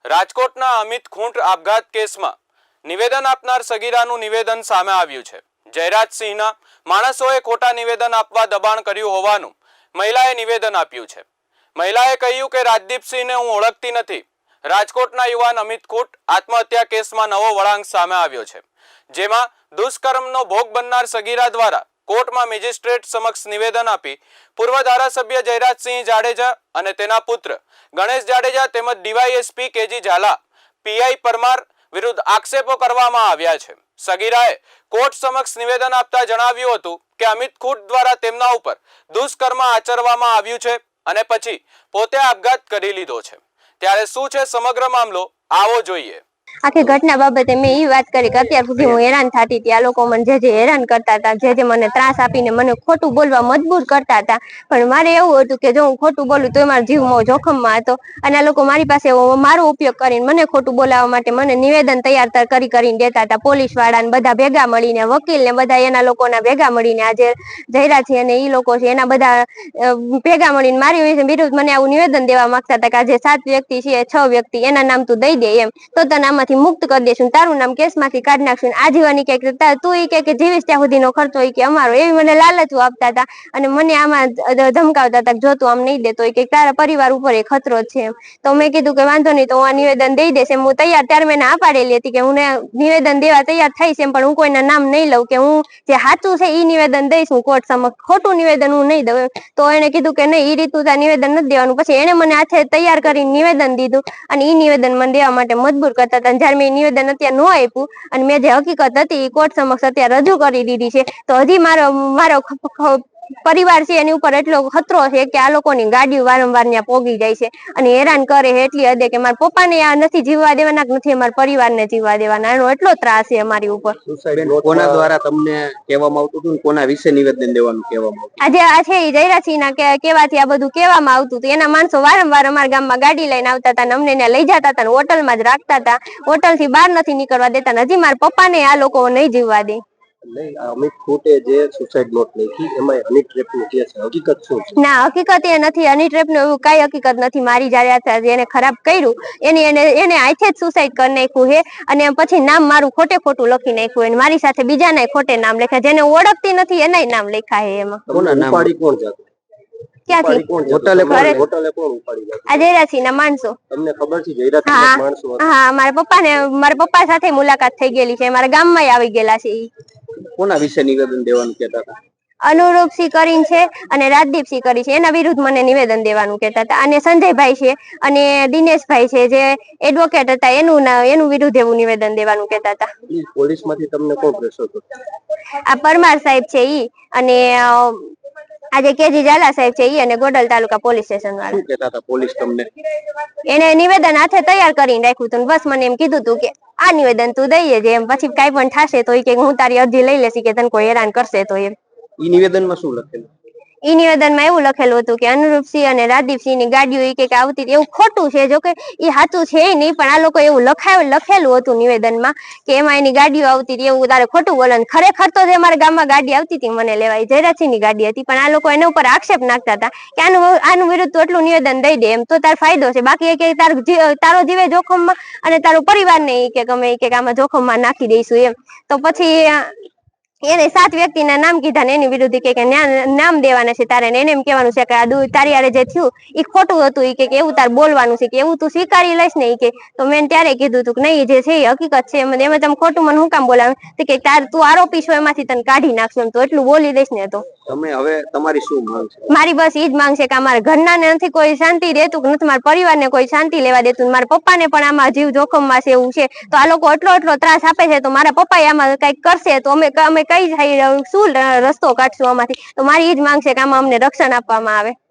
રાજકોટના અમિત ખૂંટ આપઘાત કેસમાં નિવેદન આપનાર સગીરાનું નિવેદન સામે આવ્યું છે। જયરાજસિંહના માણસોએ ખોટા નિવેદન આપવા દબાણ કર્યું હોવાનું મહિલાએ નિવેદન આપ્યું છે। મહિલાએ કહ્યું કે રાજદીપસિંહને હું ઓળખતી નથી। રાજકોટના યુવાન અમિત ખૂંટ આત્મહત્યા કેસમાં નવો વળાંક સામે આવ્યો છે, જેમાં દુષ્કર્મનો ભોગ બનનાર સગીરા દ્વારા કોર્ટમાં મેજિસ્ટ્રેટ સમક્ષ નિવેદન આપી પૂર્વ ધારાસભ્ય જયરાજસિંહ જાડેજા અને તેના પુત્ર ગણેશ જાડેજા તેમજ ડીવાયએસપી કેજી ઝાલા, પીઆઈ પરમાર વિરુદ્ધ આક્ષેપો કરવામાં આવ્યા છે। સગીરાએ કોર્ટ સમક્ષ નિવેદન આપતા જણાવ્યું હતું કે અમિત ખૂંટ દ્વારા તેમના ઉપર દુષ્કર્મ આચરવામાં આવ્યું છે અને પછી પોતે આપઘાત કરી લીધો છે। ત્યારે શું છે સમગ્ર મામલો, આવો જોઈએ। આખી ઘટના બાબતે મેં એ વાત કરી કે અત્યાર સુધી હું હેરાન થતી હતી। આ લોકો મને જે હેરાન કરતા હતા, જે મને ત્રાસ આપીને મને ખોટું બોલવા મજબૂર કરતા હતા, પણ મારે એવું હતું કે જો હું ખોટું બોલું તો મારો જીવ જોખમમાં હતો અને આ લોકો મારી પાસે મારો ઉપયોગ કરીને મને ખોટું બોલાવવા માટે મને નિવેદન તૈયાર કરીને દેતા હતા। પોલીસ વાળાને બધા ભેગા મળીને, વકીલ ને બધા એના લોકોના ભેગા મળીને, આજે જયરાજ છે અને એ લોકો છે એના બધા ભેગા મળીને મારી વિરુદ્ધ મને આવું નિવેદન દેવા માંગતા હતા કે આજે 7 વ્યક્તિ છે, 6 વ્યક્તિ એના નામ તું દઈ દે એમ તો તને આમાંથી મુક્ત કરી દેશું, તારું નામ કેસમાંથી કાઢી નાખશું। આજીવન કે તું કે જીવીશ ત્યાં સુધીનો ખર્ચો કે અમારો, એવી મને લાલચો આપતા હતા અને મને આમાં ધમકાવતા હતા કે જો તું આમ નહીં દેતો કે તારા પરિવાર ઉપર એ ખતરો છે। તો મેં કીધું કે વાંધો નહીં, તો હું આ નિવેદન દઈ દઈશ એમ હું તૈયાર। ત્યારે મેં ના પાડેલી હતી કે હું નિવેદન દેવા તૈયાર થઈશ એમ, પણ હું કોઈના નામ નહીં લઉં, કે હું જે સાચું છે એ નિવેદન દઈશ હું કોર્ટ સમક્ષ, ખોટું નિવેદન હું નહીં દઉં। તો એને કીધું કે નહીં, એ રીતનું નિવેદન નથી દેવાનું। પછી એને મને હાથે તૈયાર કરીને નિવેદન દીધું અને એ નિવેદન મને દેવા માટે મજબૂર કરતા હતા। જયારે મેં નિવેદન અત્યારે ન આપ્યું અને મેં જે હકીકત હતી એ કોર્ટ સમક્ષ અત્યારે રજૂ કરી દીધી છે, તો હજી મારો પરિવાર છે એની ઉપર એટલો ખતરો છે કે આ લોકોની ગાડીઓ વારંવાર ત્યાં પોગી જાય છે અને હેરાન કરે એટલી હદે કે મારા પપ્પાને આ નથી જીવવા દેવાના, નથી અમારા પરિવારને જીવવા દેવાના, એનો એટલો ત્રાસ છે અમારી ઉપર। કોના દ્વારા તમને કહેવામાં આવતું હતું, કોના વિશે નિવેદન દેવાનું કહેવામાં આવતું? આજે આ છે એ જયરાજસિંહના કહેવાથી આ બધું કહેવામાં આવતું હતું। એના માણસો વારંવાર અમારા ગામમાં ગાડી લઈને આવતા હતા અને અમને ત્યાં લઈ જતા હતા, હોટલમાં જ રાખતા હતા, હોટલ થી બહાર નથી નીકળવા દેતા। હજી મારા પપ્પાને આ લોકો નહીં જીવવા દે। અમિત ખૂંટે જે સુસાઇડ નોટ લખી એમાં હની ટ્રેપનું કેસ છે, હકીકત શું છે? ના, હકીકત એ નથી, હની ટ્રેપનું એવું કઈ હકીકત નથી। મારી જયારે એને ખરાબ કર્યું એને હાથે જ સુસાઇડ કરી નાખ્યું છે અને પછી નામ મારું ખોટું લખી નાખ્યું અને મારી સાથે બીજાના ખોટે નામ લખ્યા, જેને ઓળખતી નથી એના નામ લખ્યા છે એમાં। કોના નામ? કોણ જતું? જયરાજસિંહના માણસો। તમને ખબર છે જયરાજસિંહના માણસો? હા, મારા પપ્પા સાથે મુલાકાત થઈ ગયેલી છે, મારા ગામમાં આવી ગયેલા છે। કોના વિશે નિવેદન દેવાનું કહેતા હતા? અનુરૂપસિંહ કરીને છે અને રાજદીપસિંહ કરી છે, એના વિરુદ્ધ મને નિવેદન દેવાનું કહેતા હતા। અને સંજયભાઈ છે અને દિનેશભાઈ છે જે એડવોકેટ હતા, એનું વિરુદ્ધ એવું નિવેદન દેવાનું કહેતા હતા। પોલીસમાંથી તમને કોણ પ્રેશર કરતું? આ પરમાર સાહેબ છે ઈ અને આજે કેજી ઝાલા સાહેબ છે ઈ અને ગોડલ તાલુકા પોલીસ સ્ટેશન વાળા। શું કહેતા હતા પોલીસ તમને? એને નિવેદન હાથે તૈયાર કરીને રાખ્યું હતું, બસ મને એમ કીધું હતું કે આ નિવેદન તું દઈએ છે એમ, પછી કઈ પણ થશે તો કે હું તારી અરજી લઈ લેશે કે તને કોઈ હેરાન કરશે તો એમ। ઈ નિવેદનમાં શું લખેલું? ઈ નિવેદનમાં એવું લખેલું હતું કે અનુરૂપસિંહ અને રાજદીપસિંહ ની ગાડીઓ કે આવતી, એવું ખોટું છે, જો કે એ સાચું છે નહીં, પણ આ લોકો એવું લખેલું હતું નિવેદનમાં કે એમાં એની ગાડીઓ આવતી, એવું તારે ખોટું બોલવાનું। ખરેખર તો જે અમારા ગામમાં ગાડી આવતી હતી મને લેવાય, જયરાજસિંહ ની ગાડી હતી, પણ આ લોકો એના ઉપર આક્ષેપ નાખતા હતા કે આનું વિરુદ્ધ તો એટલું નિવેદન દઈ દે એમ તો તાર ફાયદો છે, બાકી કે તારો જીવે જોખમમાં અને તારો પરિવારને કે ગમે કે આમાં જોખમમાં નાખી દઈશું એમ। તો પછી એને 7 વ્યક્તિના નામ કીધા ને એની વિરુદ્ધ કે નામ દેવાના છે તારે, એને એમ કહેવાનું છે કે આ તારી હારે જે થયું એ ખોટું હતું, કે એવું તાર બોલવાનું છે, કે એવું તું સ્વીકારી લઈશ ને કે। તો મેં ત્યારે કીધું હતું કે નહીં, જે છે એ હકીકત છે, એમાં તમે ખોટું મને હું કામ બોલાવે કે તું આરોપી છો એમાંથી તને કાઢી નાખશું એમ, તો એટલું બોલી દઈશ ને। તો તમે હવે તમારી શું માંગ છે? મારી બસ ઈ જ માંગ છે કે અમારા ઘરનાને નથી કોઈ શાંતિ દેતું, કે નથી મારા પરિવારને કોઈ શાંતિ લેવા દેતું, મારા પપ્પાને પણ આમાં જીવ જોખમમાં છે એવું છે, તો આ લોકો એટલો ત્રાસ આપે છે તો મારા પપ્પા આમાં કઈક કરશે તો અમે કઈ શું રસ્તો કાઢશું આમાંથી। તો મારી ઈ જ માંગ છે કે આમાં અમને રક્ષણ આપવામાં આવે।